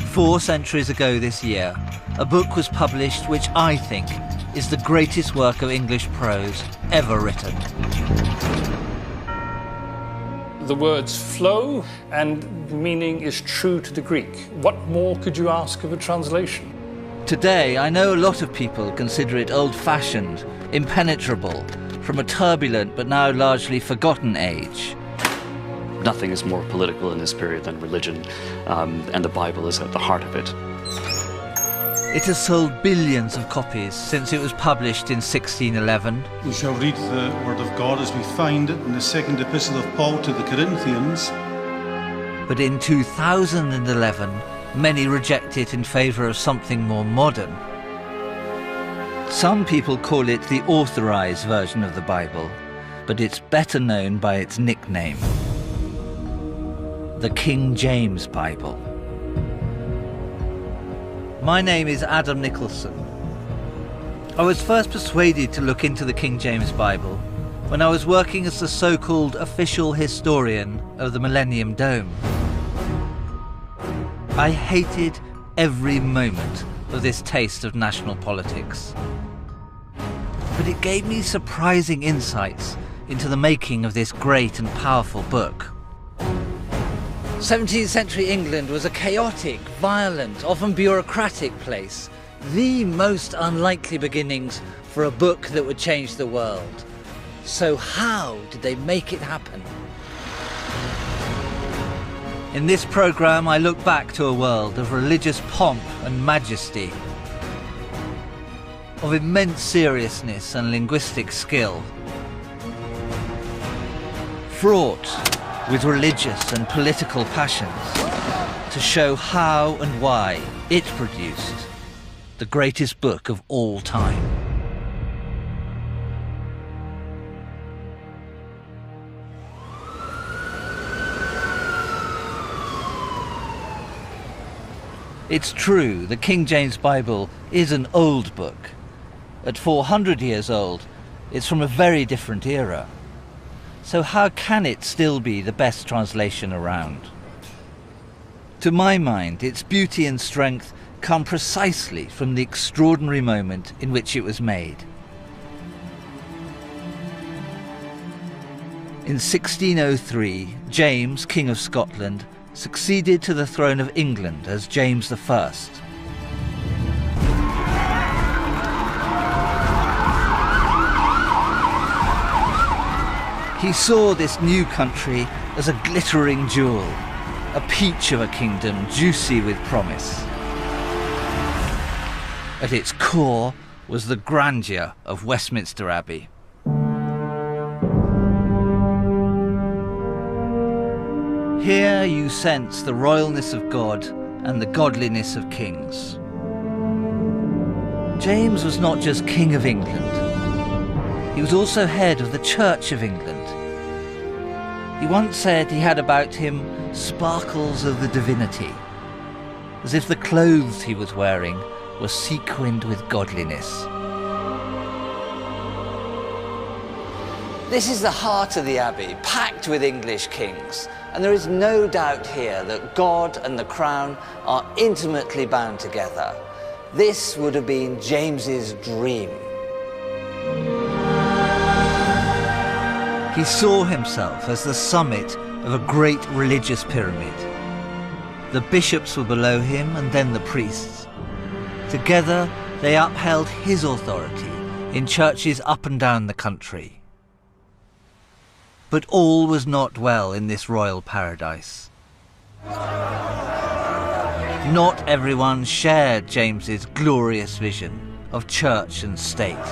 4 centuries ago this year, a book was published which I think is the greatest work of English prose ever written. The words flow and the meaning is true to the Greek. What more could you ask of a translation? Today, I know a lot of people consider it old-fashioned, impenetrable, from a turbulent but now largely forgotten age. Nothing is more political in this period than religion, and the Bible is at the heart of it. It has sold billions of copies since it was published in 1611. We shall read the Word of God as we find it in the second epistle of Paul to the Corinthians. But in 2011, many reject it in favour of something more modern. Some people call it the authorised version of the Bible, but it's better known by its nickname, the King James Bible. My name is Adam Nicholson. I was first persuaded to look into the King James Bible when I was working as the so-called official historian of the Millennium Dome. I hated every moment of this taste of national politics. But it gave me surprising insights into the making of this great and powerful book. 17th century England was a chaotic, violent, often bureaucratic place. The most unlikely beginnings for a book that would change the world. So how did they make it happen? In this programme, I look back to a world of religious pomp and majesty, of immense seriousness and linguistic skill, fraught with religious and political passions, to show how and why it produced the greatest book of all time. It's true, the King James Bible is an old book. At 400 years old, it's from a very different era. So how can it still be the best translation around? To my mind, its beauty and strength come precisely from the extraordinary moment in which it was made. In 1603, James, King of Scotland, succeeded to the throne of England as James I. He saw this new country as a glittering jewel, a peach of a kingdom juicy with promise. At its core was the grandeur of Westminster Abbey. Here you sense the royalness of God and the godliness of kings. James was not just King of England. He was also head of the Church of England. He once said he had about him sparkles of the divinity, as if the clothes he was wearing were sequined with godliness. This is the heart of the Abbey, packed with English kings, and there is no doubt here that God and the crown are intimately bound together. This would have been James's dream. He saw himself as the summit of a great religious pyramid. The bishops were below him and then the priests. Together, they upheld his authority in churches up and down the country. But all was not well in this royal paradise. Not everyone shared James's glorious vision of church and state.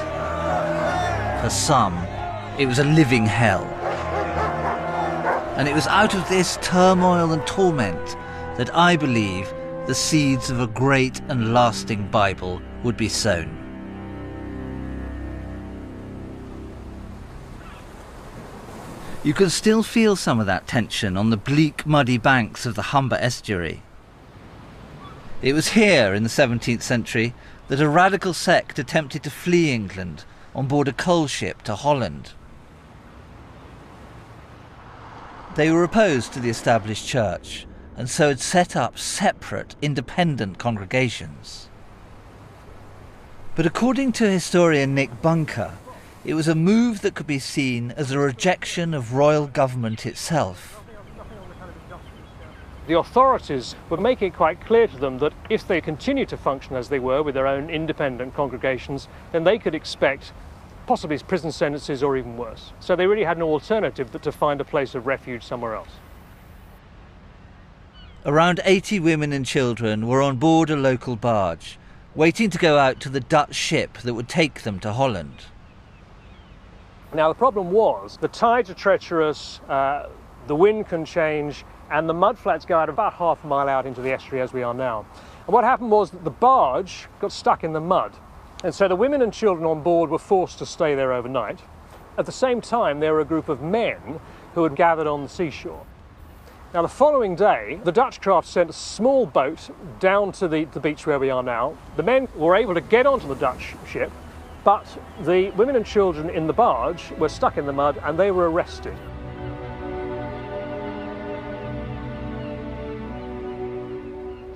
For some, it was a living hell. And it was out of this turmoil and torment that I believe the seeds of a great and lasting Bible would be sown. You can still feel some of that tension on the bleak, muddy banks of the Humber estuary. It was here in the 17th century that a radical sect attempted to flee England on board a coal ship to Holland. They were opposed to the established church and so had set up separate, independent congregations. But according to historian Nick Bunker, it was a move that could be seen as a rejection of royal government itself. The authorities were making it quite clear to them that if they continued to function as they were with their own independent congregations, then they could expect possibly prison sentences or even worse. So they really had no alternative but to find a place of refuge somewhere else. Around 80 women and children were on board a local barge, waiting to go out to the Dutch ship that would take them to Holland. Now the problem was the tides are treacherous, the wind can change, and the mudflats go out about half a mile out into the estuary as we are now. And what happened was that the barge got stuck in the mud, and so the women and children on board were forced to stay there overnight. At the same time, there were a group of men who had gathered on the seashore. Now the following day, the Dutch craft sent a small boat down to the beach where we are now. The men were able to get onto the Dutch ship, but the women and children in the barge were stuck in the mud and they were arrested.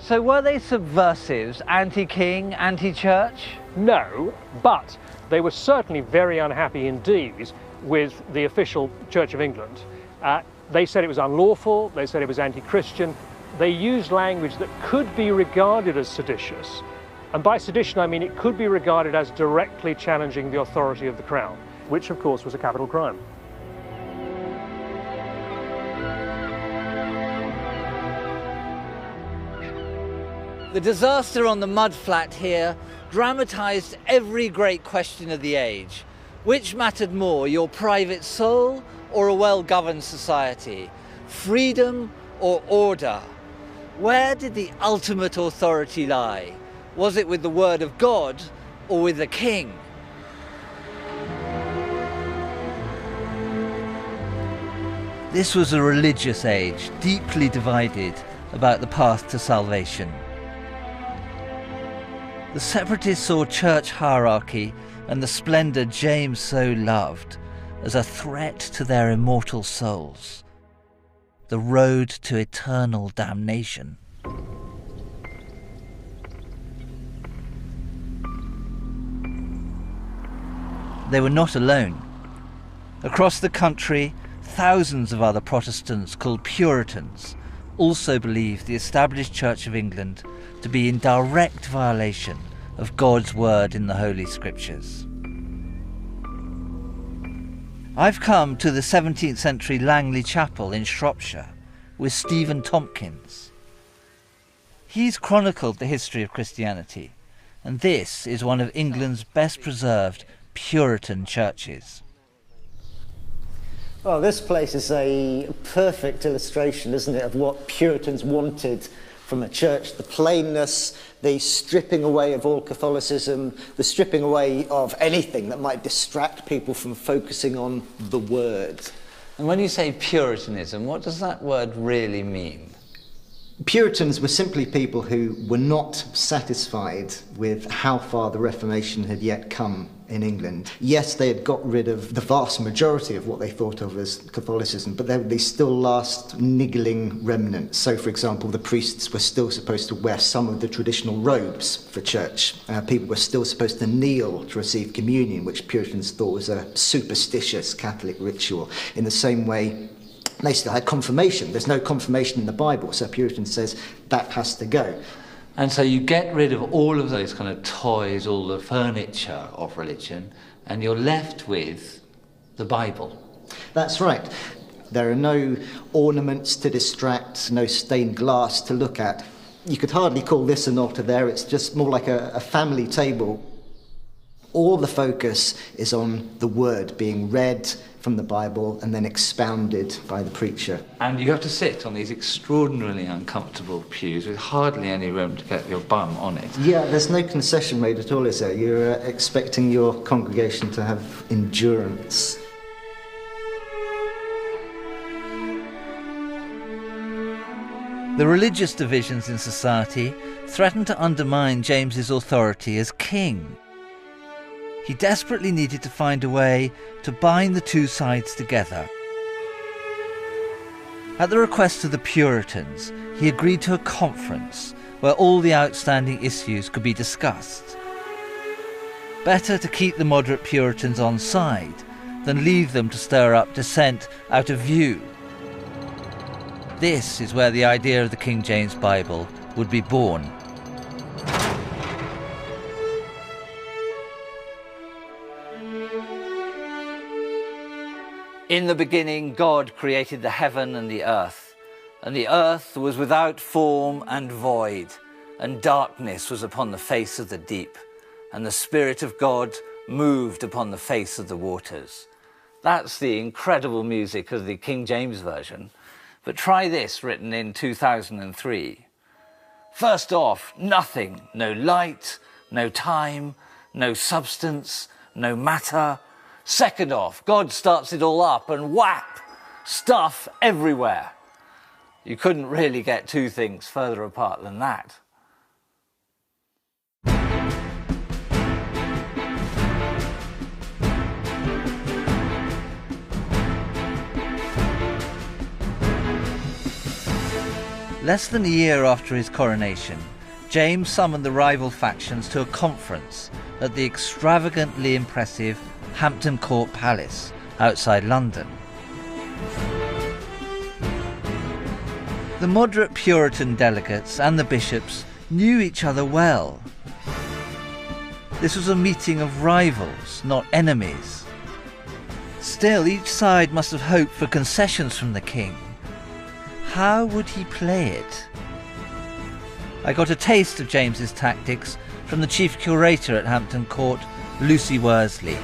So were they subversives, anti-king, anti-church? No, but they were certainly very unhappy indeed with the official Church of England. They said it was unlawful, they said it was anti-Christian. They used language that could be regarded as seditious. And by sedition I mean it could be regarded as directly challenging the authority of the Crown, which of course was a capital crime. The disaster on the mudflat here dramatised every great question of the age. Which mattered more, your private soul or a well-governed society? Freedom or order? Where did the ultimate authority lie? Was it with the word of God or with the king? This was a religious age, deeply divided about the path to salvation. The separatists saw church hierarchy and the splendour James so loved as a threat to their immortal souls, the road to eternal damnation. They were not alone. Across the country, thousands of other Protestants called Puritans also believed the established Church of England to be in direct violation of God's word in the Holy Scriptures. I've come to the 17th century Langley Chapel in Shropshire with Stephen Tompkins. He's chronicled the history of Christianity, and this is one of England's best preserved Puritan churches. Well, this place is a perfect illustration, isn't it, of what Puritans wanted from a church. The plainness, the stripping away of all Catholicism, the stripping away of anything that might distract people from focusing on the word. And when you say Puritanism, what does that word really mean? Puritans were simply people who were not satisfied with how far the Reformation had yet come in England. Yes, they had got rid of the vast majority of what they thought of as Catholicism, but there were these still last niggling remnants. So, for example, the priests were still supposed to wear some of the traditional robes for church. People were still supposed to kneel to receive communion, which Puritans thought was a superstitious Catholic ritual. In the same way, they still had confirmation. There's no confirmation in the Bible, so Puritan says that has to go. And so you get rid of all of those kind of toys, all the furniture of religion, and you're left with the Bible. That's right. There are no ornaments to distract, no stained glass to look at. You could hardly call this an altar there, it's just more like a family table. All the focus is on the word being read from the Bible and then expounded by the preacher. And you have to sit on these extraordinarily uncomfortable pews with hardly any room to get your bum on it. Yeah, there's no concession made at all, is there? You're expecting your congregation to have endurance. The religious divisions in society threatened to undermine James's authority as king. He desperately needed to find a way to bind the two sides together. At the request of the Puritans, he agreed to a conference where all the outstanding issues could be discussed. Better to keep the moderate Puritans on side than leave them to stir up dissent out of view. This is where the idea of the King James Bible would be born. In the beginning, God created the heaven and the earth was without form and void, and darkness was upon the face of the deep, and the Spirit of God moved upon the face of the waters. That's the incredible music of the King James Version. But try this, written in 2003. First off, nothing, no light, no time, no substance, no matter. Second off, God starts it all up and whap, stuff everywhere. You couldn't really get two things further apart than that. Less than a year after his coronation, James summoned the rival factions to a conference at the extravagantly impressive Hampton Court Palace outside London. The moderate Puritan delegates and the bishops knew each other well. This was a meeting of rivals, not enemies. Still, each side must have hoped for concessions from the king. How would he play it? I got a taste of James's tactics from the chief curator at Hampton Court, Lucy Worsley.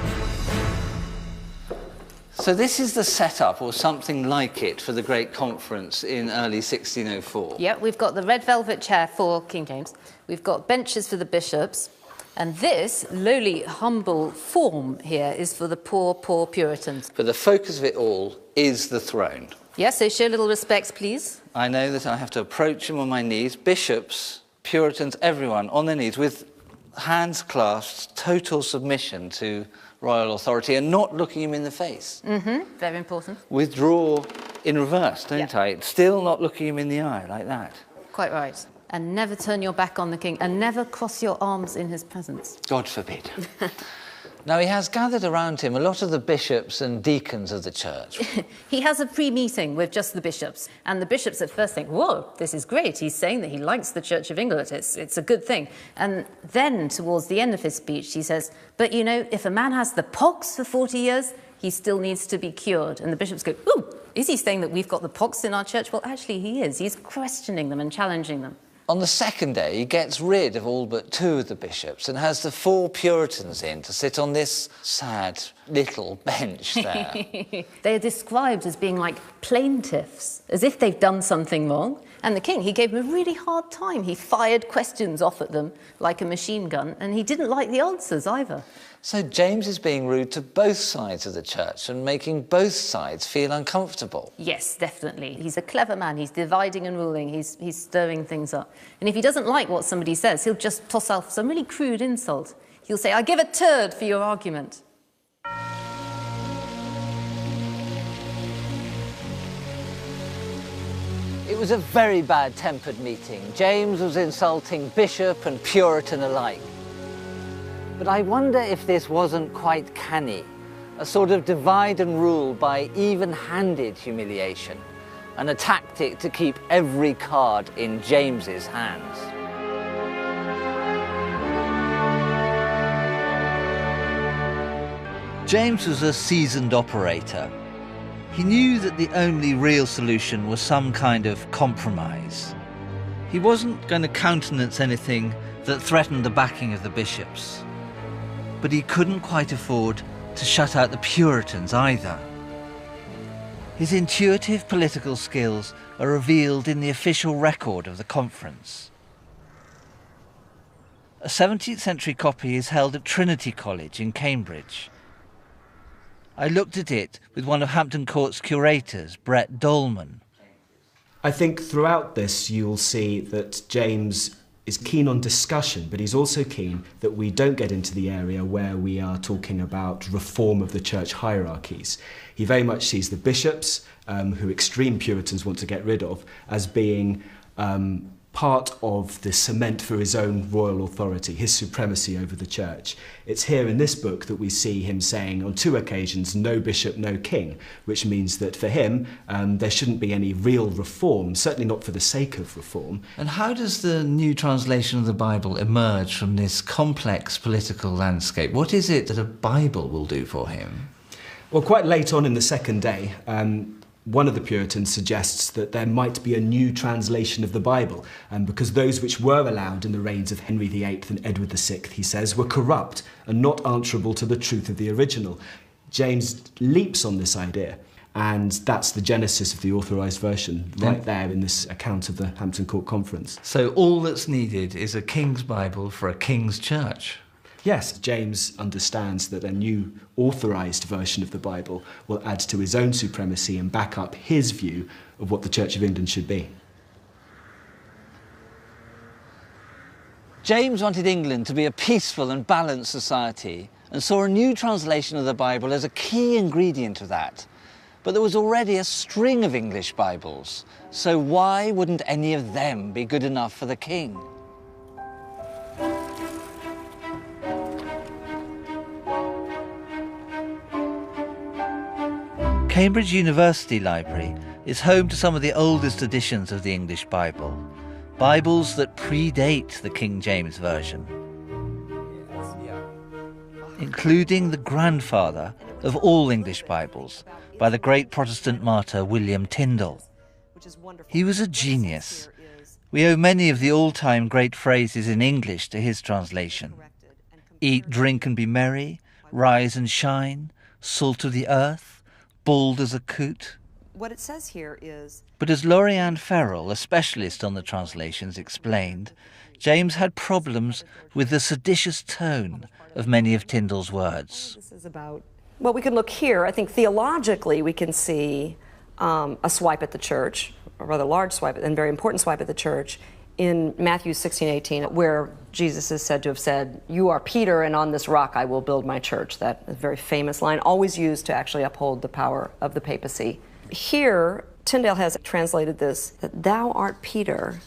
So this is the setup, or something like it, for the great conference in early 1604. Yeah, we've got the red velvet chair for King James. We've got benches for the bishops. And this lowly, humble form here is for the poor, poor Puritans. But the focus of it all is the throne. Yes, so show a little respect, please. I know that I have to approach him on my knees. Bishops, Puritans, everyone on their knees with hands clasped, total submission to royal authority and not looking him in the face. Mm-hmm, very important. Withdraw in reverse, don't I? Still not looking him in the eye, like that. Quite right. And never turn your back on the king, and never cross your arms in his presence. God forbid. Now, he has gathered around him a lot of the bishops and deacons of the church. He has a pre-meeting with just the bishops, and the bishops at first think, whoa, this is great. He's saying that he likes the Church of England. It's a good thing. And then, towards the end of his speech, he says, but, you know, if a man has the pox for 40 years, he still needs to be cured. And the bishops go, ooh, is he saying that we've got the pox in our church? Well, actually, he is. He's questioning them and challenging them. On the second day, he gets rid of all but two of the bishops and has the 4 Puritans in to sit on this sad little bench there. They are described as being like plaintiffs, as if they've done something wrong. And the king, he gave them a really hard time. He fired questions off at them like a machine gun, and he didn't like the answers either. So James is being rude to both sides of the church and making both sides feel uncomfortable. Yes, definitely. He's a clever man. He's dividing and ruling. He's stirring things up. And if he doesn't like what somebody says, he'll just toss out some really crude insult. He'll say, I give a turd for your argument. It was a very bad-tempered meeting. James was insulting bishop and Puritan alike. But I wonder if this wasn't quite canny, a sort of divide and rule by even-handed humiliation, and a tactic to keep every card in James's hands. James was a seasoned operator. He knew that the only real solution was some kind of compromise. He wasn't going to countenance anything that threatened the backing of the bishops. But he couldn't quite afford to shut out the Puritans either. His intuitive political skills are revealed in the official record of the conference. A 17th century copy is held at Trinity College in Cambridge. I looked at it with one of Hampton Court's curators, Brett Dolman. I think throughout this you'll see that James is keen on discussion, but he's also keen that we don't get into the area where we are talking about reform of the church hierarchies. He very much sees the bishops, who extreme Puritans want to get rid of, as being part of the cement for his own royal authority, his supremacy over the church. It's here in this book that we see him saying on 2 occasions, no bishop, no king, which means that for him there shouldn't be any real reform, certainly not for the sake of reform. And how does the new translation of the Bible emerge from this complex political landscape? What is it that a Bible will do for him? Well, quite late on in the second day, one of the Puritans suggests that there might be a new translation of the Bible, because those which were allowed in the reigns of Henry VIII and Edward VI, he says, were corrupt and not answerable to the truth of the original. James leaps on this idea, and that's the genesis of the authorised version, right there in this account of the Hampton Court Conference. So all that's needed is a king's Bible for a king's church. Yes, James understands that a new authorised version of the Bible will add to his own supremacy and back up his view of what the Church of England should be. James wanted England to be a peaceful and balanced society and saw a new translation of the Bible as a key ingredient of that. But there was already a string of English Bibles, so why wouldn't any of them be good enough for the king? Cambridge University Library is home to some of the oldest editions of the English Bible, Bibles that predate the King James Version, including the grandfather of all English Bibles by the great Protestant martyr William Tyndale. He was a genius. We owe many of the all-time great phrases in English to his translation. Eat, drink and be merry, rise and shine, salt of the earth, bald as a coot. What it says here is... But as Laurianne Ferrell, a specialist on the translations, explained, James had problems with the seditious tone of many of Tyndale's words. This is about... Well, we can look here. I think theologically we can see a swipe at the church, a rather large swipe, and very important swipe at the church, in Matthew 16:18, where Jesus is said to have said, "You are Peter, and on this rock I will build my church." That is a very famous line, always used to actually uphold the power of the papacy. Here, Tyndale has translated this, that thou art Peter,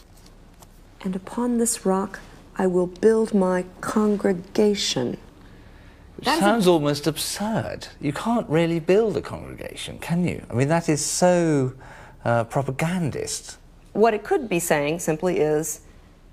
and upon this rock I will build my congregation. Which sounds almost absurd. You can't really build a congregation, can you? I mean, that is so propagandist. What it could be saying simply is,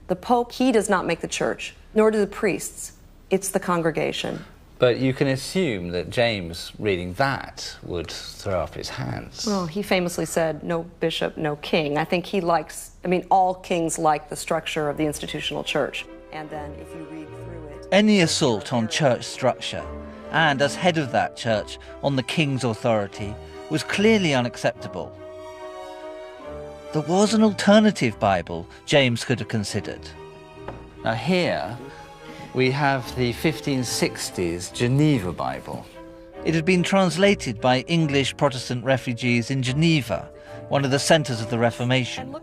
the Pope, he does not make the church, nor do the priests. It's the congregation. But you can assume that James, reading that, would throw up his hands. Well, he famously said, no bishop, no king. I think he likes, all kings like the structure of the institutional church. And then if you read through it... Any assault on church structure, and as head of that church, on the king's authority, was clearly unacceptable. There was an alternative Bible James could have considered. Now here we have the 1560s Geneva Bible. It had been translated by English Protestant refugees in Geneva, one of the centres of the Reformation.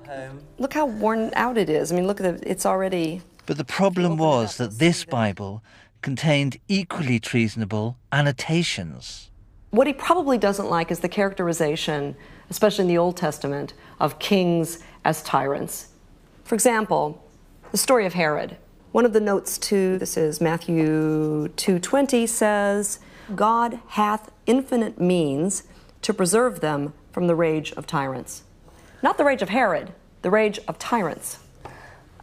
Look how worn out it is. Look at it, it's already... But the problem was that this Bible contained equally treasonable annotations. What he probably doesn't like is the characterization, especially in the Old Testament, of kings as tyrants. For example, the story of Herod. One of the notes to this is Matthew 2:20 says, God hath infinite means to preserve them from the rage of tyrants. Not the rage of Herod, the rage of tyrants.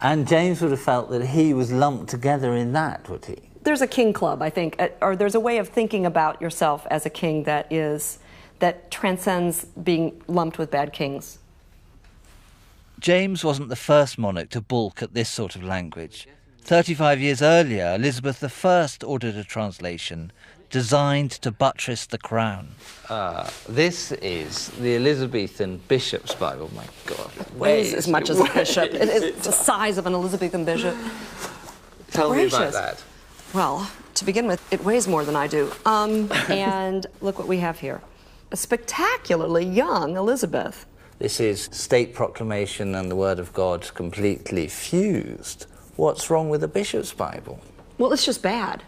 And James would have felt that he was lumped together in that, would he? There's a king club, I think, or there's a way of thinking about yourself as a king that transcends being lumped with bad kings. James wasn't the first monarch to balk at this sort of language. 35 years earlier, Elizabeth I ordered a translation designed to buttress the crown. This is the Elizabethan Bishop's Bible. My God. It weighs as much as a bishop. It's the size of an Elizabethan bishop. Tell me about that. Well, to begin with, it weighs more than I do. And look what we have here. A spectacularly young Elizabeth. This is State Proclamation and the Word of God completely fused. what's wrong with the Bishop's Bible? Well, it's just bad.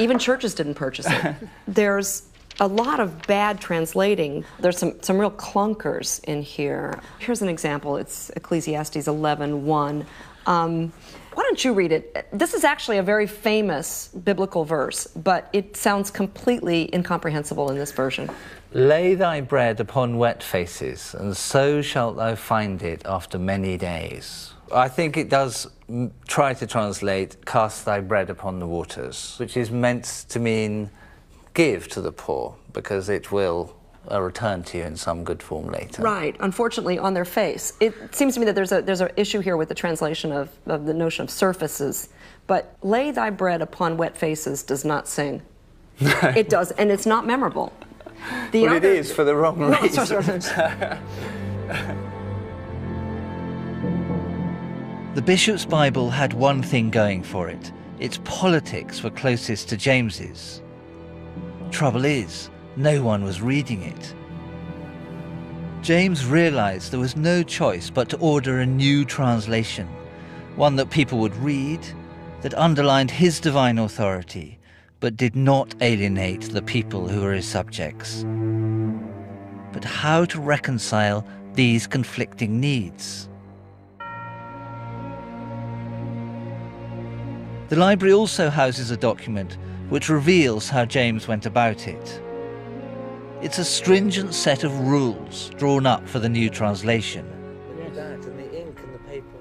Even churches didn't purchase it. There's a lot of bad translating. There's some real clunkers in here. Here's an example. It's Ecclesiastes 11:1. Why don't you read it? This is actually a very famous biblical verse, but it sounds completely incomprehensible in this version. Lay thy bread upon wet faces, and so shalt thou find it after many days. I think it does try to translate, cast thy bread upon the waters, which is meant to mean give to the poor, because it will return to you in some good form later. Right, unfortunately on their face. It seems to me that there's an issue here with the translation of the notion of surfaces, but lay thy bread upon wet faces does not sing. It does, and it's not memorable. Well, it is for the wrong reason. The Bishop's Bible had one thing going for it. Its politics were closest to James's. Trouble is, no one was reading it. James realized there was no choice but to order a new translation, one that people would read, that underlined his divine authority, but did not alienate the people who were his subjects. But how to reconcile these conflicting needs? The library also houses a document which reveals how James went about it. It's a stringent set of rules drawn up for the new translation.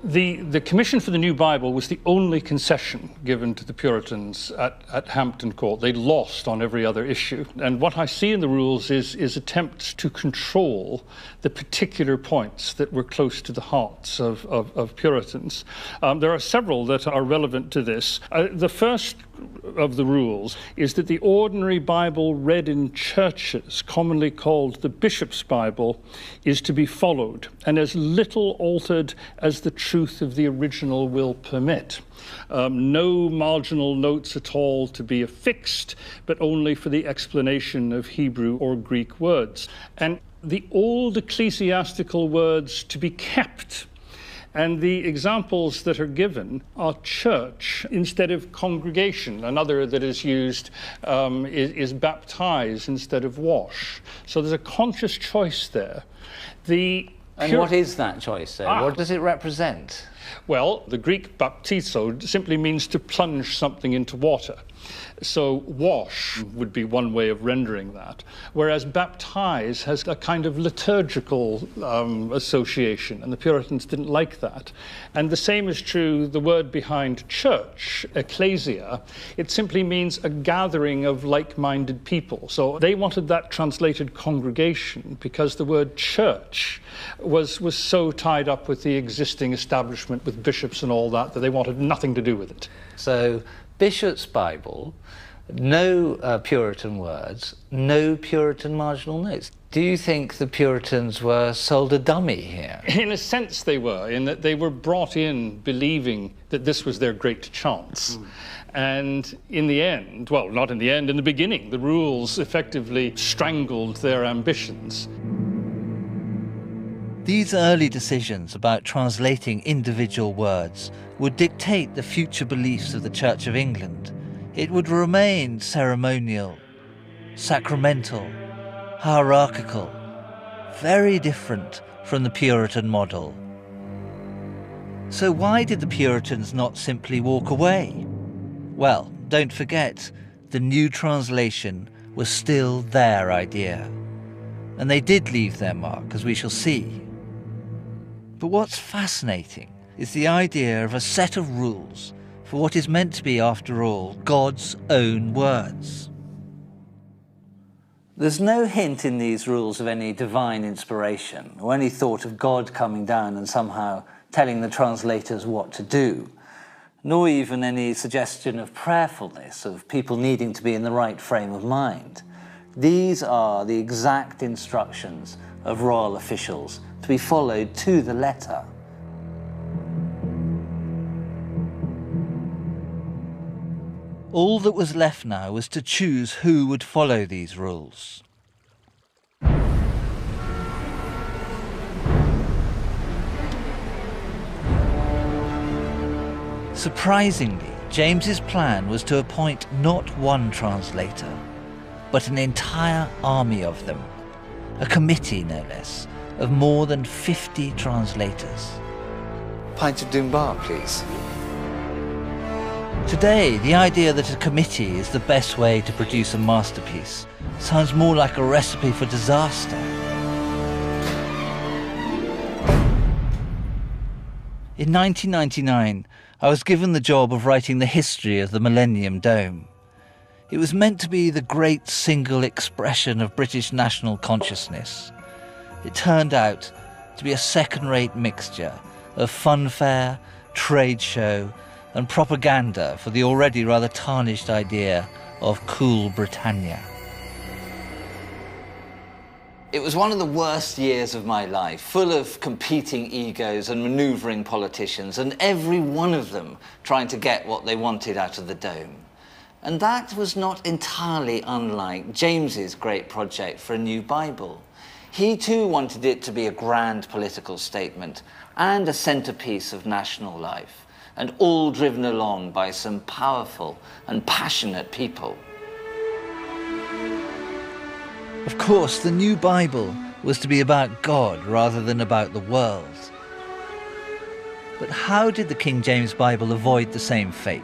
The commission for the new Bible was the only concession given to the Puritans at Hampton Court. They lost on every other issue. And what I see in the rules is attempts to control the particular points that were close to the hearts of Puritans. There are several that are relevant to this. The first of the rules is that the ordinary Bible read in churches, commonly called the Bishop's Bible, is to be followed and as little altered as the truth of the original will permit. No marginal notes at all to be affixed, but only for the explanation of Hebrew or Greek words. And the old ecclesiastical words to be kept. And the examples that are given are church instead of congregation. Another that is used is baptize instead of wash. So there's a conscious choice there. And what is that choice, though? What does it represent? Well, the Greek baptizo simply means to plunge something into water. So wash would be one way of rendering that, whereas baptize has a kind of liturgical association, and the Puritans didn't like that. And the same is true, the word behind church, ecclesia, it simply means a gathering of like-minded people. So they wanted that translated congregation because the word church was so tied up with the existing establishment with bishops and all that they wanted nothing to do with it. So Bishop's Bible, no Puritan words, no Puritan marginal notes. Do you think the Puritans were sold a dummy here? In a sense they were, in that they were brought in believing that this was their great chance. And in the end, well, not in the end, in the beginning, the rules effectively strangled their ambitions. These early decisions about translating individual words would dictate the future beliefs of the Church of England. It would remain ceremonial, sacramental, hierarchical, very different from the Puritan model. So why did the Puritans not simply walk away? Well, don't forget, the new translation was still their idea. And they did leave their mark, as we shall see. But what's fascinating is the idea of a set of rules for what is meant to be, after all, God's own words. There's no hint in these rules of any divine inspiration or any thought of God coming down and somehow telling the translators what to do, nor even any suggestion of prayerfulness, of people needing to be in the right frame of mind. These are the exact instructions of royal officials to be followed to the letter. All that was left now was to choose who would follow these rules. Surprisingly, James's plan was to appoint not one translator, but an entire army of them, a committee no less, of more than 50 translators. Pint of Dunbar, please. Today, the idea that a committee is the best way to produce a masterpiece sounds more like a recipe for disaster. In 1999, I was given the job of writing the history of the Millennium Dome. It was meant to be the great single expression of British national consciousness. It turned out to be a second-rate mixture of funfair, trade show, and propaganda for the already rather tarnished idea of cool Britannia. It was one of the worst years of my life, full of competing egos and manoeuvring politicians, and every one of them trying to get what they wanted out of the Dome. And that was not entirely unlike James's great project for a new Bible. He too wanted it to be a grand political statement and a centrepiece of national life, and all driven along by some powerful and passionate people. Of course, the new Bible was to be about God rather than about the world. But how did the King James Bible avoid the same fate?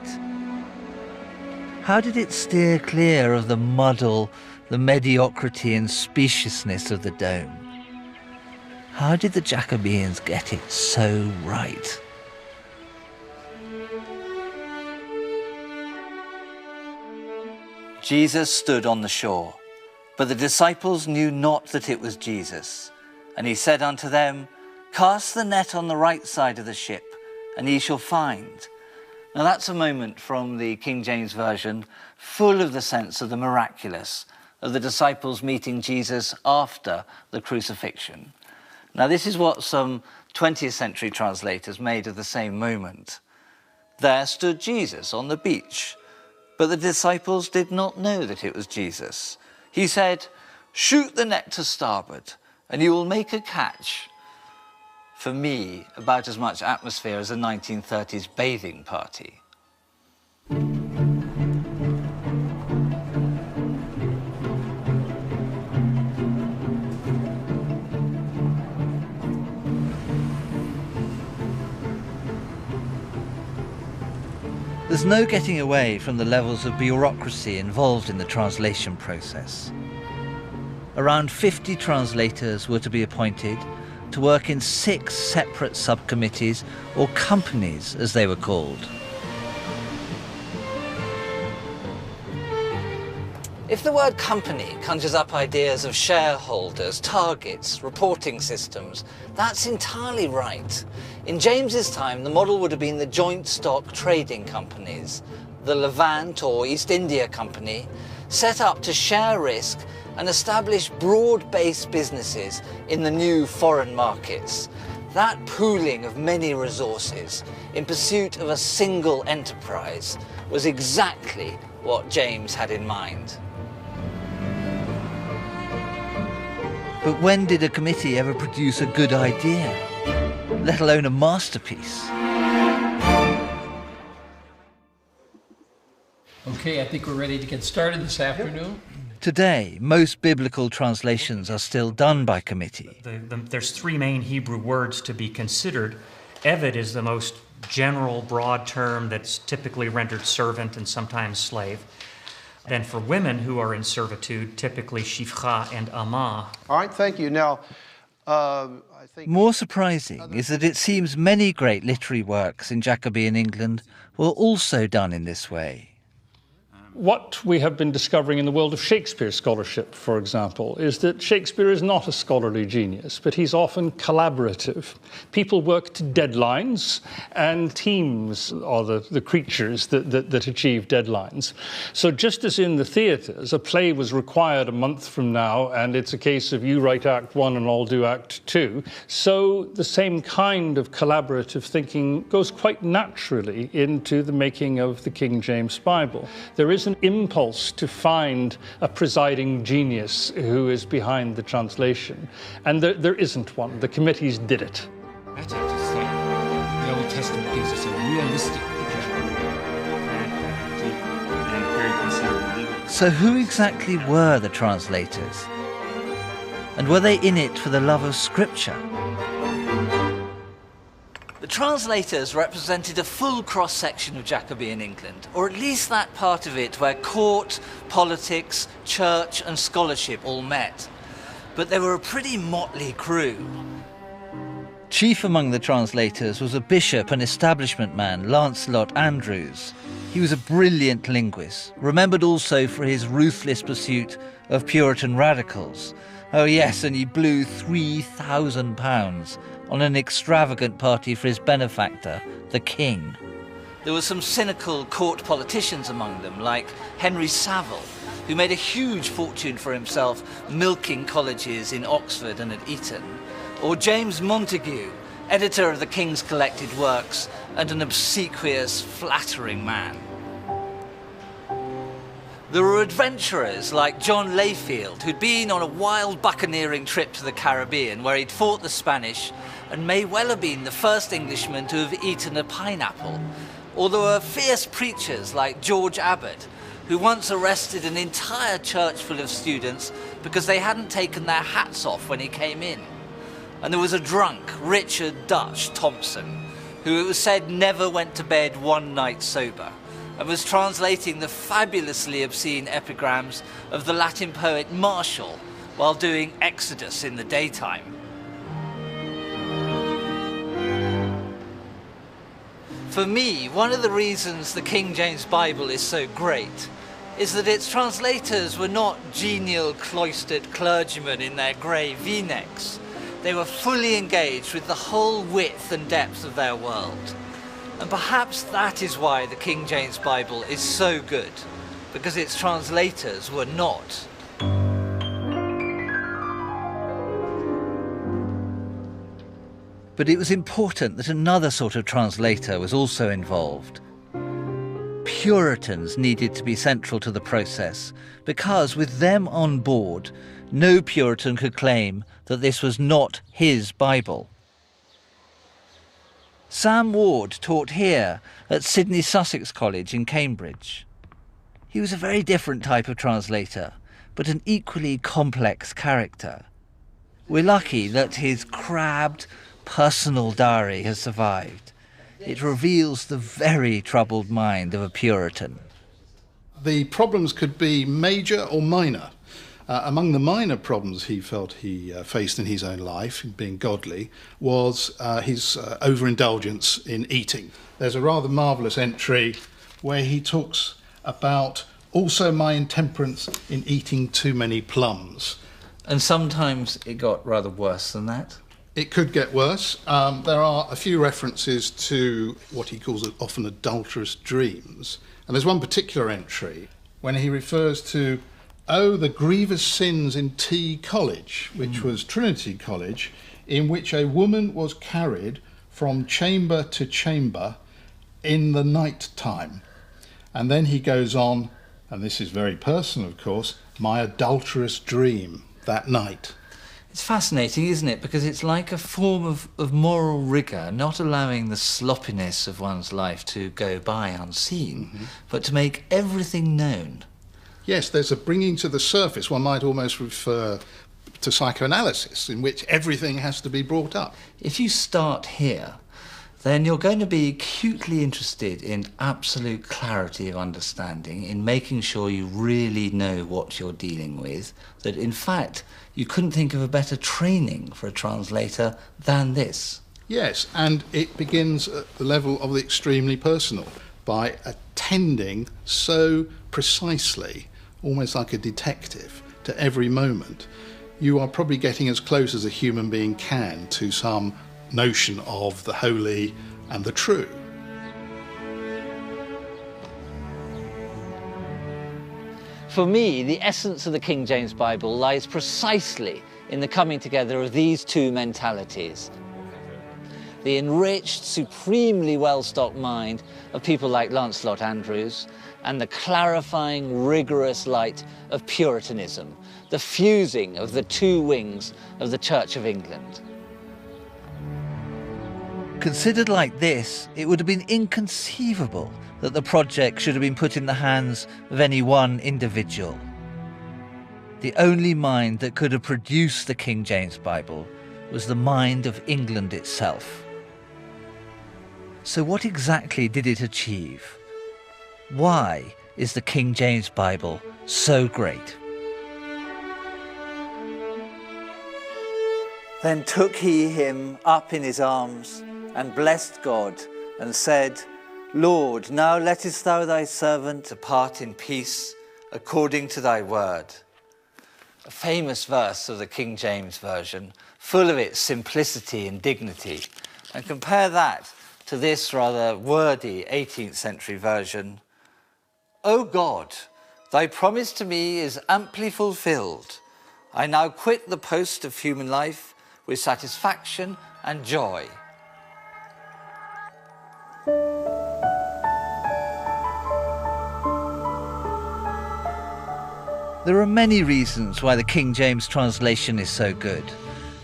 How did it steer clear of the muddle, the mediocrity and speciousness of the Dome? How did the Jacobeans get it so right? Jesus stood on the shore, but the disciples knew not that it was Jesus. And he said unto them, Cast the net on the right side of the ship, and ye shall find. Now that's a moment from the King James Version, full of the sense of the miraculous, of the disciples meeting Jesus after the crucifixion. Now this is what some 20th century translators made of the same moment. There stood Jesus on the beach, but the disciples did not know that it was Jesus. He said, Shoot the net to starboard, and you will make a catch. For me, about as much atmosphere as a 1930s bathing party. There's no getting away from the levels of bureaucracy involved in the translation process. Around 50 translators were to be appointed to work in 6 separate subcommittees, or companies as they were called. If the word company conjures up ideas of shareholders, targets, reporting systems, that's entirely right. In James's time, the model would have been the joint stock trading companies, the Levant or East India Company, set up to share risk and establish broad-based businesses in the new foreign markets. That pooling of many resources in pursuit of a single enterprise was exactly what James had in mind. But when did a committee ever produce a good idea, let alone a masterpiece? Okay, I think we're ready to get started this afternoon. Today, most biblical translations are still done by committee. There's 3 main Hebrew words to be considered. Eved is the most general, broad term that's typically rendered servant and sometimes slave. Then for women who are in servitude, typically shifcha and amah. All right, thank you. Now, I think... More surprising is that it seems many great literary works in Jacobean England were also done in this way. What we have been discovering in the world of Shakespeare scholarship, for example, is that Shakespeare is not a scholarly genius, but he's often collaborative. People work to deadlines, and teams are the creatures that achieve deadlines. So just as in the theatres, a play was required a month from now, and it's a case of you write Act 1 and I'll do Act 2, so the same kind of collaborative thinking goes quite naturally into the making of the King James Bible. There is an impulse to find a presiding genius who is behind the translation, and there isn't one. The committees did it. That's how to say the Old Testament gives us a realistic picture So who exactly were the translators? And were they in it for the love of Scripture? The translators represented a full cross-section of Jacobean England, or at least that part of it where court, politics, church and scholarship all met. But they were a pretty motley crew. Chief among the translators was a bishop and establishment man, Lancelot Andrewes. He was a brilliant linguist, remembered also for his ruthless pursuit of Puritan radicals. Oh yes, and he blew £3,000 on an extravagant party for his benefactor, the king. There were some cynical court politicians among them, like Henry Savile, who made a huge fortune for himself milking colleges in Oxford and at Eton, or James Montague, editor of the King's collected works and an obsequious, flattering man. There were adventurers like John Layfield, who'd been on a wild buccaneering trip to the Caribbean where he'd fought the Spanish and may well have been the first Englishman to have eaten a pineapple. Or there were fierce preachers like George Abbott, who once arrested an entire church full of students because they hadn't taken their hats off when he came in. And there was a drunk, Richard Dutch Thompson, who it was said never went to bed one night sober, and was translating the fabulously obscene epigrams of the Latin poet Martial while doing Exodus in the daytime. For me, one of the reasons the King James Bible is so great is that its translators were not genial, cloistered clergymen in their grey V-necks. They were fully engaged with the whole width and depth of their world. And perhaps that is why the King James Bible is so good, because its translators were not. But it was important that another sort of translator was also involved. Puritans needed to be central to the process, because with them on board, no Puritan could claim that this was not his Bible. Sam Ward taught here at Sidney Sussex College in Cambridge. He was a very different type of translator, but an equally complex character. We're lucky that his crabbed, personal diary has survived. It reveals the very troubled mind of a Puritan. The problems could be major or minor. Among the minor problems he felt he faced in his own life, being godly, was his overindulgence in eating. There's a rather marvellous entry where he talks about also my intemperance in eating too many plums. And sometimes it got rather worse than that? It could get worse. There are a few references to what he calls often adulterous dreams. And there's one particular entry when he refers to the grievous sins in T College, which was Trinity College, in which a woman was carried from chamber to chamber in the night time. And then he goes on, and this is very personal, of course, my adulterous dream that night. It's fascinating, isn't it? Because it's like a form of moral rigour, not allowing the sloppiness of one's life to go by unseen, but to make everything known. Yes, there's a bringing to the surface. One might almost refer to psychoanalysis, in which everything has to be brought up. If you start here, then you're going to be acutely interested in absolute clarity of understanding, in making sure you really know what you're dealing with, that in fact you couldn't think of a better training for a translator than this. Yes, and it begins at the level of the extremely personal, by attending so precisely, almost like a detective, to every moment. You are probably getting as close as a human being can to some notion of the holy and the true. For me, the essence of the King James Bible lies precisely in the coming together of these two mentalities. The enriched, supremely well-stocked mind of people like Lancelot Andrewes, and the clarifying, rigorous light of Puritanism, the fusing of the two wings of the Church of England. Considered like this, it would have been inconceivable that the project should have been put in the hands of any one individual. The only mind that could have produced the King James Bible was the mind of England itself. So what exactly did it achieve? Why is the King James Bible so great? Then took he him up in his arms, and blessed God, and said, Lord, now lettest thou thy servant depart in peace, according to thy word. A famous verse of the King James Version, full of its simplicity and dignity. And compare that to this rather wordy 18th century version. O God, thy promise to me is amply fulfilled. I now quit the post of human life with satisfaction and joy. There are many reasons why the King James translation is so good,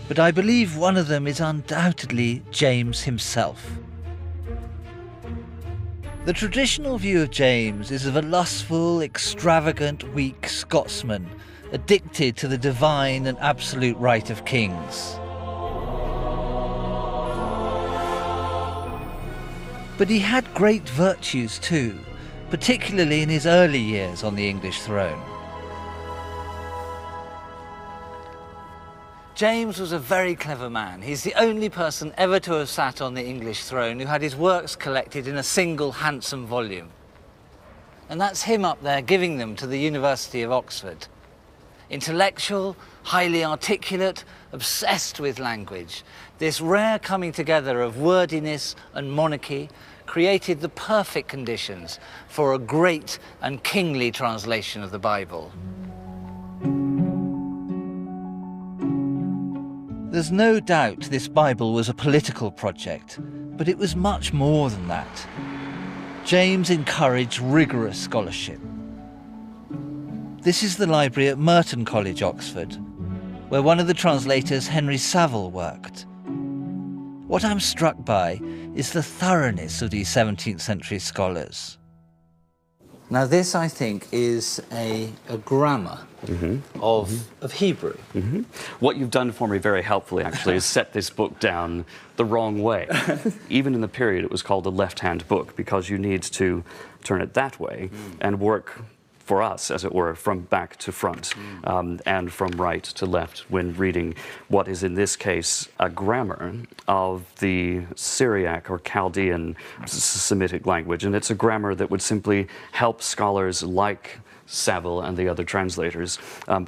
but I believe one of them is undoubtedly James himself. The traditional view of James is of a lustful, extravagant, weak Scotsman, addicted to the divine and absolute right of kings. But he had great virtues too, particularly in his early years on the English throne. James was a very clever man. He's the only person ever to have sat on the English throne who had his works collected in a single handsome volume. And that's him up there giving them to the University of Oxford. Intellectual, highly articulate, obsessed with language, this rare coming together of wordiness and monarchy created the perfect conditions for a great and kingly translation of the Bible. There's no doubt this Bible was a political project, but it was much more than that. James encouraged rigorous scholarship. This is the library at Merton College, Oxford, where one of the translators, Henry Saville, worked. What I'm struck by is the thoroughness of these 17th century scholars. Now this, I think, is a grammar of Hebrew. What you've done for me very helpfully, actually, is set this book down the wrong way. Even in the period, it was called a left-hand book because you need to turn it that way and work for us, as it were, from back to front and from right to left when reading what is, in this case, a grammar of the Syriac or Chaldean Semitic language. And it's a grammar that would simply help scholars like Saville and the other translators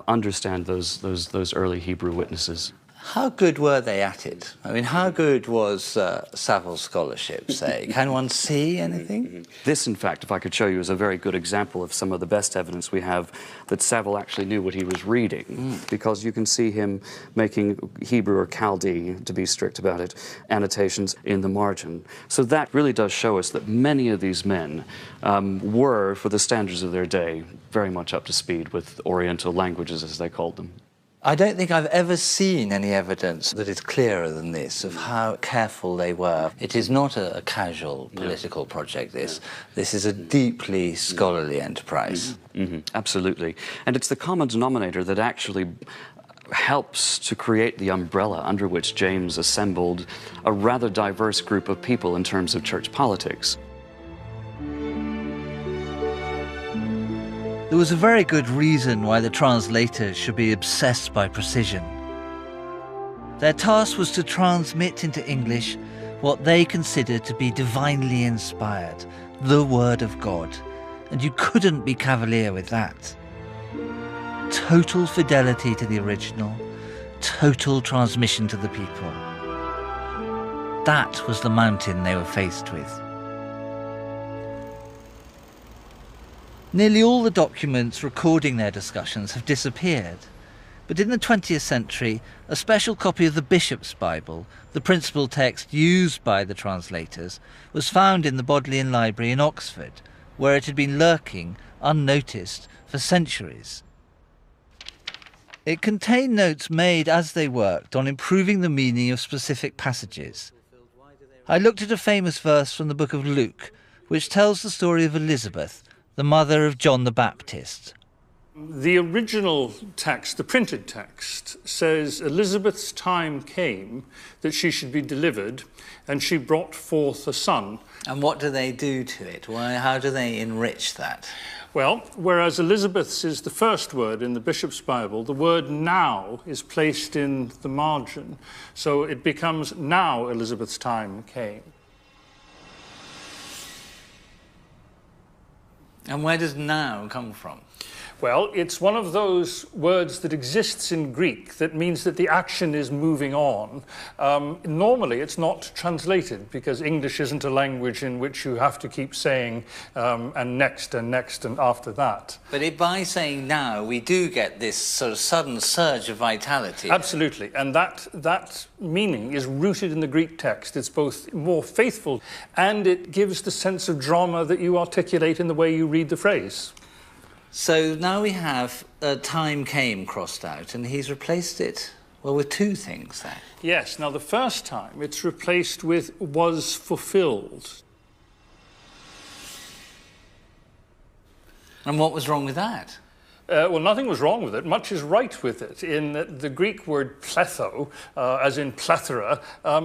understand those early Hebrew witnesses. How good were they at it? I mean, how good was Saville's scholarship, say? Can one see anything? This, in fact, if I could show you, is a very good example of some of the best evidence we have that Saville actually knew what he was reading, because you can see him making Hebrew or Chaldee, to be strict about it, annotations in the margin. So that really does show us that many of these men were, for the standards of their day, very much up to speed with Oriental languages, as they called them. I don't think I've ever seen any evidence that is clearer than this of how careful they were. It is not a casual political project, this. This is a deeply scholarly enterprise. Absolutely. And it's the common denominator that actually helps to create the umbrella under which James assembled a rather diverse group of people in terms of church politics. There was a very good reason why the translators should be obsessed by precision. Their task was to transmit into English what they considered to be divinely inspired, the Word of God, and you couldn't be cavalier with that. Total fidelity to the original, total transmission to the people. That was the mountain they were faced with. Nearly all the documents recording their discussions have disappeared, but in the 20th century, a special copy of the Bishop's Bible, the principal text used by the translators, was found in the Bodleian Library in Oxford, where it had been lurking, unnoticed, for centuries. It contained notes made as they worked on improving the meaning of specific passages. I looked at a famous verse from the book of Luke, which tells the story of Elizabeth, the mother of John the Baptist. The original text, the printed text, says Elizabeth's time came that she should be delivered, and she brought forth a son. And what do they do to it? How do they enrich that? Well, whereas Elizabeth's is the first word in the Bishop's Bible, the word now is placed in the margin. So it becomes now Elizabeth's time came. And where does now come from? Well, it's one of those words that exists in Greek that means that the action is moving on. Normally, it's not translated because English isn't a language in which you have to keep saying and next and next and after that. But by saying now, we do get this sort of sudden surge of vitality. Absolutely, and that meaning is rooted in the Greek text. It's both more faithful and it gives the sense of drama that you articulate in the way you read the phrase. So now we have time came crossed out, and he's replaced it, well, with two things there. Yes, now the first time it's replaced with was fulfilled. And what was wrong with that? Well, nothing was wrong with it. Much is right with it, in that the Greek word pletho, as in plethora,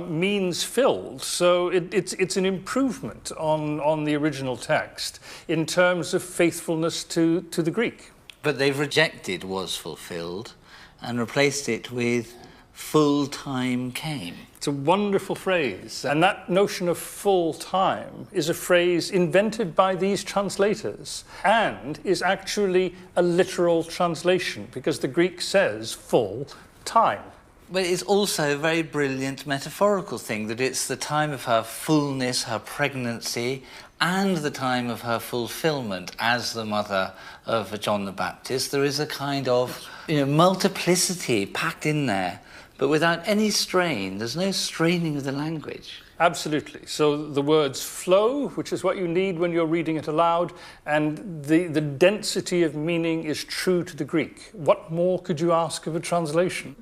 means filled. So it's an improvement on the original text in terms of faithfulness to the Greek. But they've rejected was fulfilled and replaced it with full time came. It's a wonderful phrase. And that notion of full time is a phrase invented by these translators and is actually a literal translation because the Greek says full time. But it's also a very brilliant metaphorical thing that it's the time of her fullness, her pregnancy, and the time of her fulfillment as the mother of John the Baptist. There is a kind of multiplicity packed in there, but without any strain. There's no straining of the language. Absolutely. So the words flow, which is what you need when you're reading it aloud, and the density of meaning is true to the Greek. What more could you ask of a translation?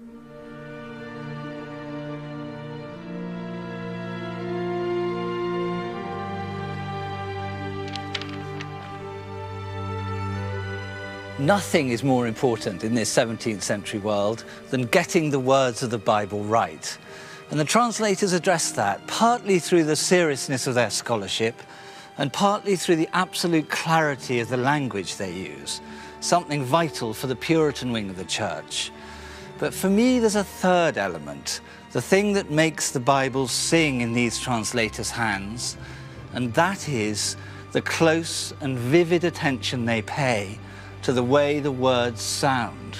Nothing is more important in this 17th century world than getting the words of the Bible right. And the translators address that partly through the seriousness of their scholarship and partly through the absolute clarity of the language they use, something vital for the Puritan wing of the church. But for me, there's a third element, the thing that makes the Bible sing in these translators' hands, and that is the close and vivid attention they pay to the way the words sound.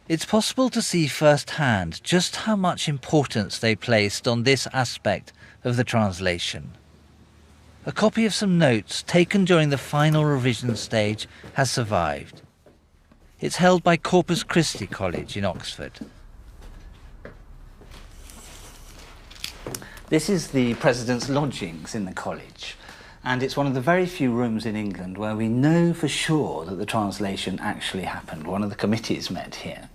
It's possible to see firsthand just how much importance they placed on this aspect of the translation. A copy of some notes taken during the final revision stage has survived. It's held by Corpus Christi College in Oxford. This is the president's lodgings in the college. And it's one of the very few rooms in England where we know for sure that the translation actually happened. One of the committees met here.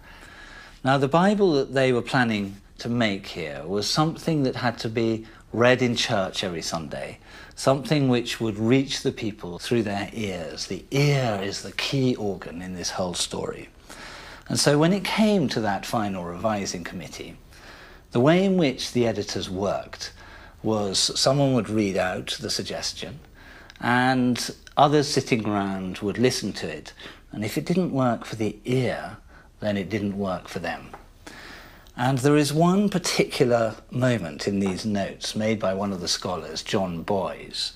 Now, the Bible that they were planning to make here was something that had to be read in church every Sunday, something which would reach the people through their ears. The ear is the key organ in this whole story. And so when it came to that final revising committee, the way in which the editors worked was someone would read out the suggestion and others sitting around would listen to it. And if it didn't work for the ear, then it didn't work for them. And there is one particular moment in these notes made by one of the scholars, John Boyes,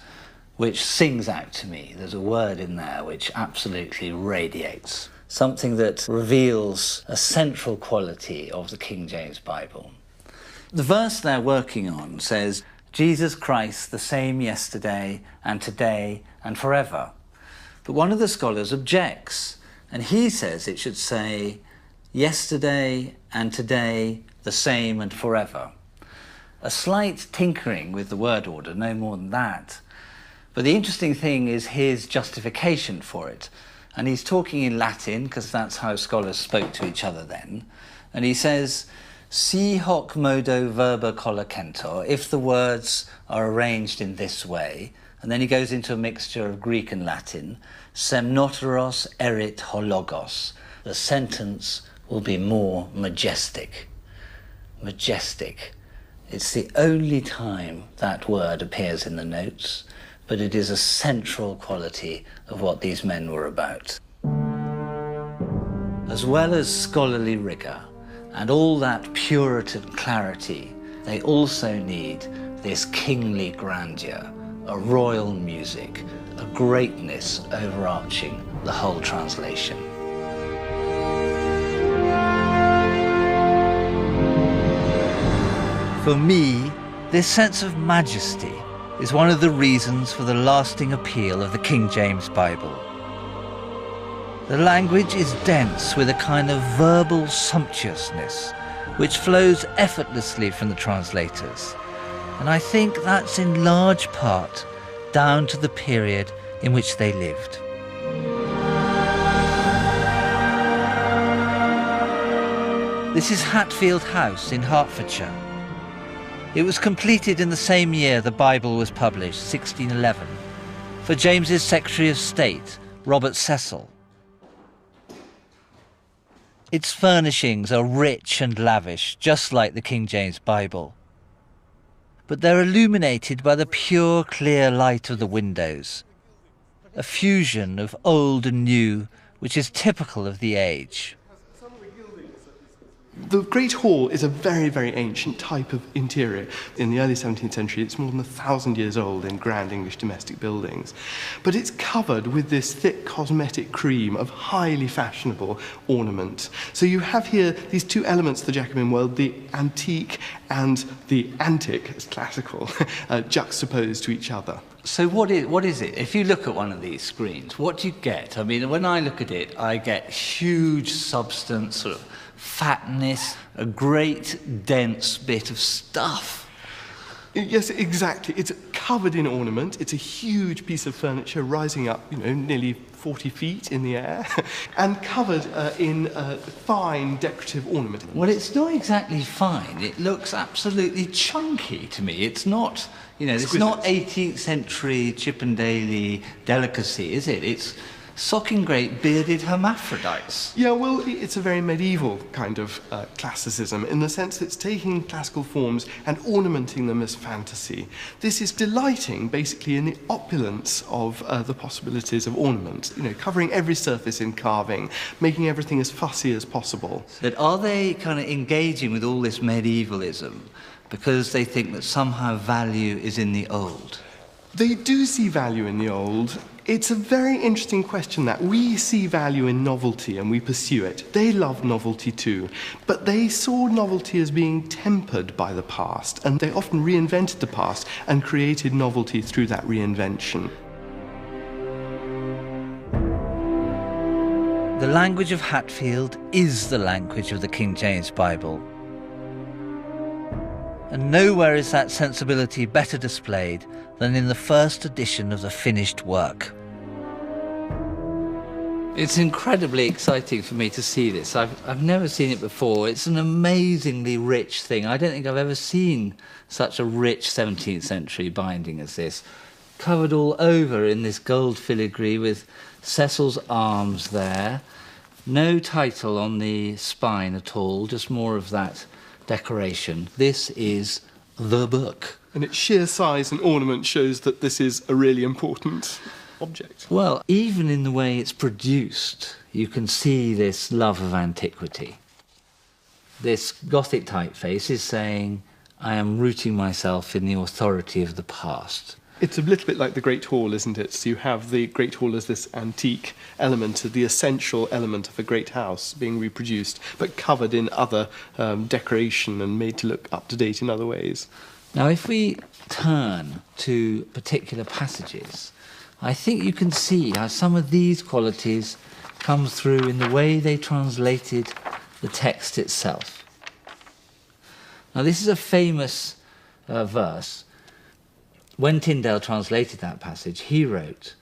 which sings out to me. There's a word in there which absolutely radiates, something that reveals a central quality of the King James Bible. The verse they're working on says, Jesus Christ, the same yesterday and today and forever. But one of the scholars objects, and he says it should say, yesterday and today, the same and forever. A slight tinkering with the word order, no more than that. But the interesting thing is his justification for it. And he's talking in Latin, because that's how scholars spoke to each other then. And he says, Si hoc modo verba collocentor, if the words are arranged in this way, and then he goes into a mixture of Greek and Latin, semnoteros erit hologos, the sentence will be more majestic. Majestic. It's the only time that word appears in the notes, but it is a central quality of what these men were about. As well as scholarly rigour and all that Puritan clarity, they also need this kingly grandeur, a royal music, a greatness overarching the whole translation. For me, this sense of majesty is one of the reasons for the lasting appeal of the King James Bible. The language is dense with a kind of verbal sumptuousness which flows effortlessly from the translators, and I think that's in large part down to the period in which they lived. This is Hatfield House in Hertfordshire. It was completed in the same year the Bible was published, 1611, for James's Secretary of State, Robert Cecil. Its furnishings are rich and lavish, just like the King James Bible. But they're illuminated by the pure, clear light of the windows, a fusion of old and new, which is typical of the age. The Great Hall is a very, very ancient type of interior. In the early 17th century, it's more than 1,000 years old in grand English domestic buildings. But it's covered with this thick cosmetic cream of highly fashionable ornament. So you have here these two elements of the Jacobean world, the antique and the antic, as classical, juxtaposed to each other. So what is it? If you look at one of these screens, what do you get? I mean, when I look at it, I get huge substance, sort of fatness, a great dense bit of stuff. Yes, exactly. It's covered in ornament. It's a huge piece of furniture rising up, nearly 40 feet in the air, and covered in fine decorative ornament. Well, it's not exactly fine. It looks absolutely chunky to me. It's not, it's not 18th century Chippendale delicacy, is it? It's socking great bearded hermaphrodites. Yeah, well, it's a very medieval kind of classicism in the sense that it's taking classical forms and ornamenting them as fantasy. This is delighting, basically, in the opulence of the possibilities of ornament, covering every surface in carving, making everything as fussy as possible. But are they kind of engaging with all this medievalism because they think that somehow value is in the old? They do see value in the old. It's a very interesting question that we see value in novelty and we pursue it. They love novelty too, but they saw novelty as being tempered by the past, and they often reinvented the past and created novelty through that reinvention. The language of Hatfield is the language of the King James Bible. And nowhere is that sensibility better displayed than in the first edition of the finished work. It's incredibly exciting for me to see this. I've never seen it before. It's an amazingly rich thing. I don't think I've ever seen such a rich 17th century binding as this. Covered all over in this gold filigree with Cecil's arms there. No title on the spine at all, just more of that decoration. This is the book. And its sheer size and ornament shows that this is a really important object. Well, even in the way it's produced, you can see this love of antiquity. This Gothic typeface is saying, I am rooting myself in the authority of the past. It's a little bit like the Great Hall, isn't it? So you have the Great Hall as this antique element, the essential element of a great house being reproduced, but covered in other decoration and made to look up to date in other ways. Now, if we turn to particular passages, I think you can see how some of these qualities come through in the way they translated the text itself. Now, this is a famous verse. When Tyndale translated that passage, he wrote,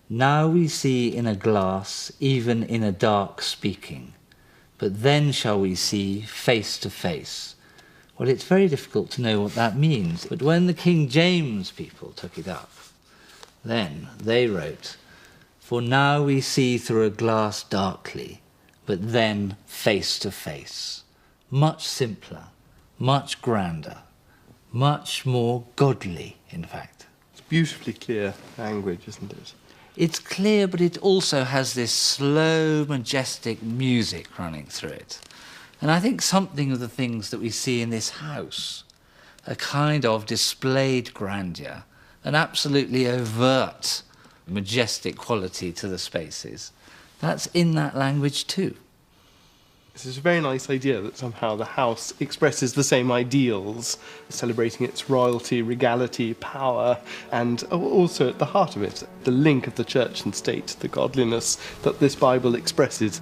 "Now we see in a glass, even in a dark speaking, but then shall we see face to face. Well, it's very difficult to know what that means, but when the King James people took it up, then they wrote, "For now we see through a glass darkly, but then face to face." Much simpler, much grander, much more godly, in fact. It's beautifully clear language, isn't it? It's clear, but it also has this slow, majestic music running through it. And I think something of the things that we see in this house, a kind of displayed grandeur, an absolutely overt, majestic quality to the spaces, that's in that language too. This is a very nice idea that somehow the house expresses the same ideals, celebrating its royalty, regality, power, and also at the heart of it, the link of the church and state, the godliness that this Bible expresses.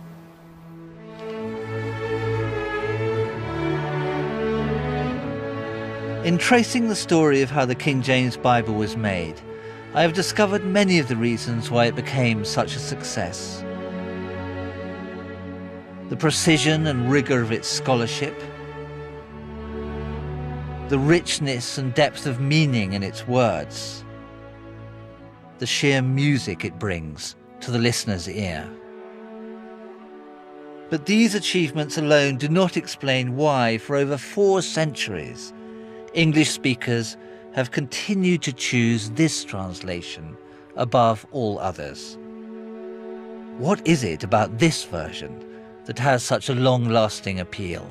In tracing the story of how the King James Bible was made, I have discovered many of the reasons why it became such a success. The precision and rigour of its scholarship, the richness and depth of meaning in its words, the sheer music it brings to the listener's ear. But these achievements alone do not explain why, for over 4 centuries, English speakers have continued to choose this translation above all others. What is it about this version that has such a long-lasting appeal?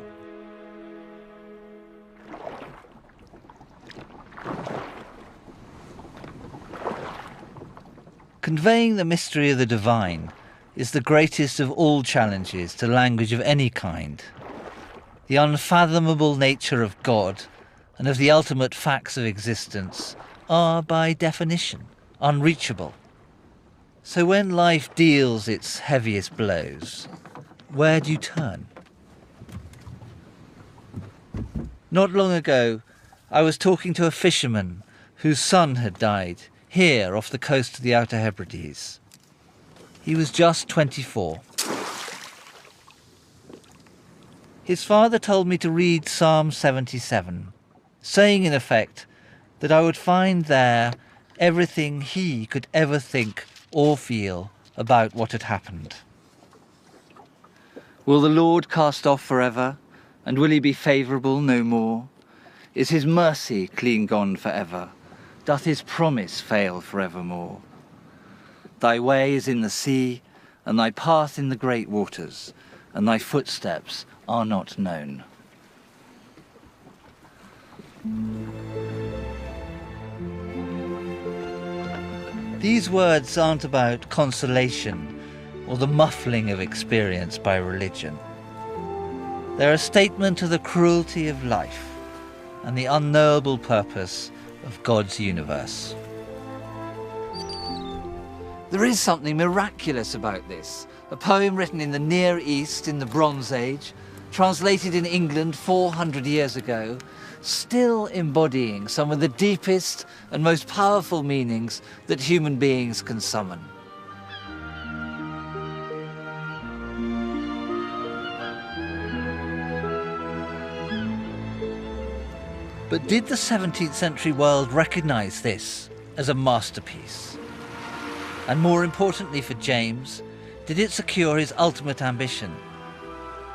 Conveying the mystery of the divine is the greatest of all challenges to language of any kind. The unfathomable nature of God and of the ultimate facts of existence are, by definition, unreachable. So when life deals its heaviest blows, where do you turn? Not long ago, I was talking to a fisherman whose son had died here off the coast of the Outer Hebrides. He was just 24. His father told me to read Psalm 77, saying in effect that I would find there everything he could ever think or feel about what had happened. Will the Lord cast off forever, and will he be favourable no more? Is his mercy clean gone forever? Doth his promise fail forevermore? Thy way is in the sea, and thy path in the great waters, and thy footsteps are not known. These words aren't about consolation or the muffling of experience by religion. They're a statement of the cruelty of life and the unknowable purpose of God's universe. There is something miraculous about this. A poem written in the Near East in the Bronze Age, translated in England 400 years ago, still embodying some of the deepest and most powerful meanings that human beings can summon. But did the 17th century world recognise this as a masterpiece? And more importantly for James, did it secure his ultimate ambition,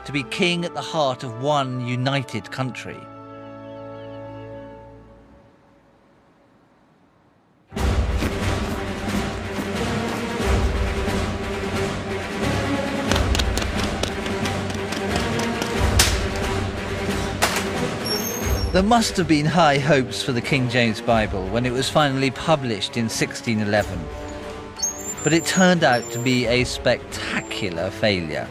to be king at the heart of one united country? There must have been high hopes for the King James Bible when it was finally published in 1611. But it turned out to be a spectacular failure.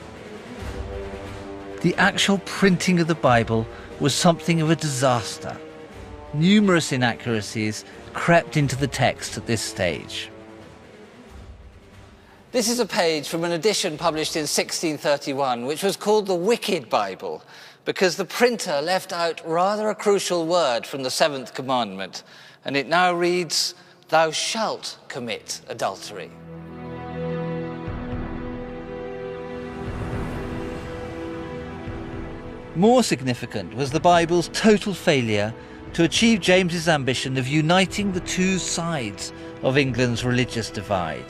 The actual printing of the Bible was something of a disaster. Numerous inaccuracies crept into the text at this stage. This is a page from an edition published in 1631, which was called the Wicked Bible, because the printer left out rather a crucial word from the 7th commandment, and it now reads, "Thou shalt commit adultery." More significant was the Bible's total failure to achieve James's ambition of uniting the two sides of England's religious divide.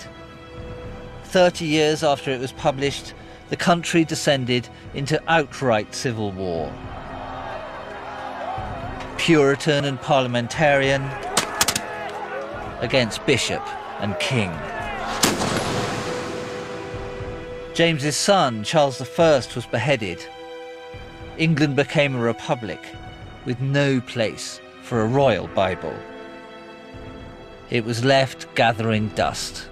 30 years after it was published, the country descended into outright civil war. Puritan and parliamentarian against bishop and king. James's son, Charles I, was beheaded. England became a republic with no place for a royal Bible. It was left gathering dust.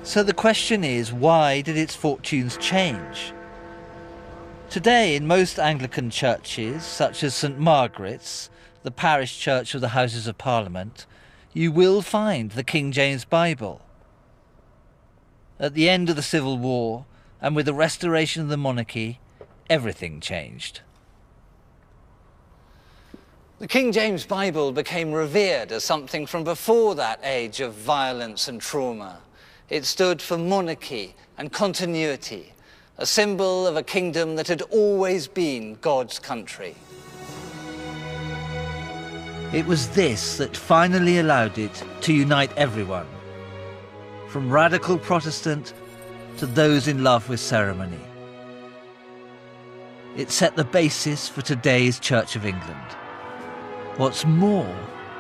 So the question is, why did its fortunes change? Today, in most Anglican churches, such as St Margaret's, the parish church of the Houses of Parliament, you will find the King James Bible. At the end of the Civil War, and with the restoration of the monarchy, everything changed. The King James Bible became revered as something from before that age of violence and trauma. It stood for monarchy and continuity, a symbol of a kingdom that had always been God's country. It was this that finally allowed it to unite everyone, from radical Protestant to those in love with ceremony. It set the basis for today's Church of England. What's more,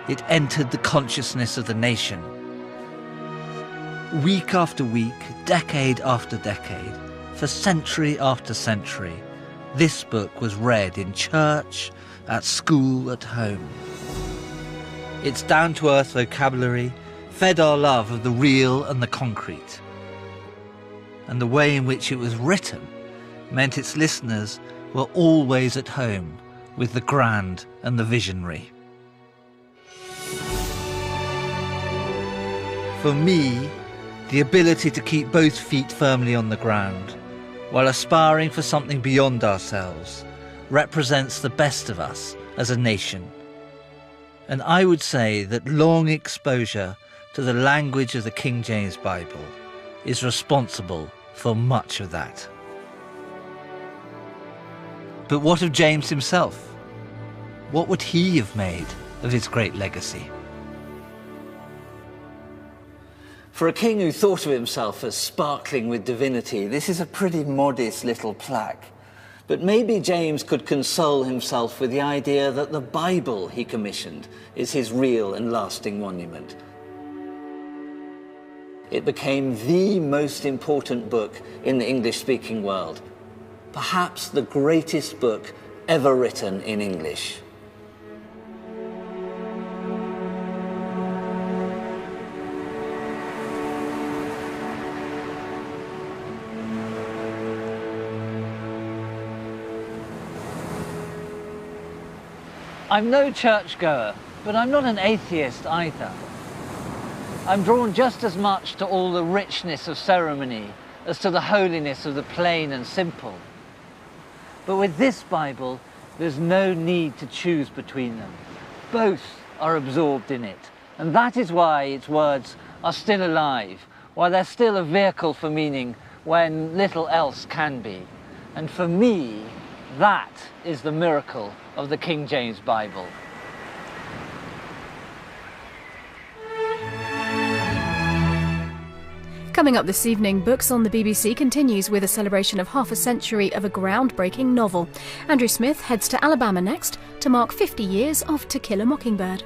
it entered the consciousness of the nation. Week after week, decade after decade, for century after century, this book was read in church, at school, at home. Its down-to-earth vocabulary fed our love of the real and the concrete. And the way in which it was written meant its listeners were always at home with the grand and the visionary. For me, the ability to keep both feet firmly on the ground while aspiring for something beyond ourselves represents the best of us as a nation. And I would say that long exposure to the language of the King James Bible is responsible for much of that. But what of James himself? What would he have made of his great legacy? For a king who thought of himself as sparkling with divinity, this is a pretty modest little plaque. But maybe James could console himself with the idea that the Bible he commissioned is his real and lasting monument. It became the most important book in the English-speaking world, perhaps the greatest book ever written in English. I'm no churchgoer, but I'm not an atheist either. I'm drawn just as much to all the richness of ceremony as to the holiness of the plain and simple. But with this Bible, there's no need to choose between them. Both are absorbed in it, and that is why its words are still alive, why they're still a vehicle for meaning when little else can be. And for me, that is the miracle of the King James Bible. Coming up this evening, Books on the BBC continues with a celebration of half a century of a groundbreaking novel. Andrew Smith heads to Alabama next to mark 50 years of To Kill a Mockingbird.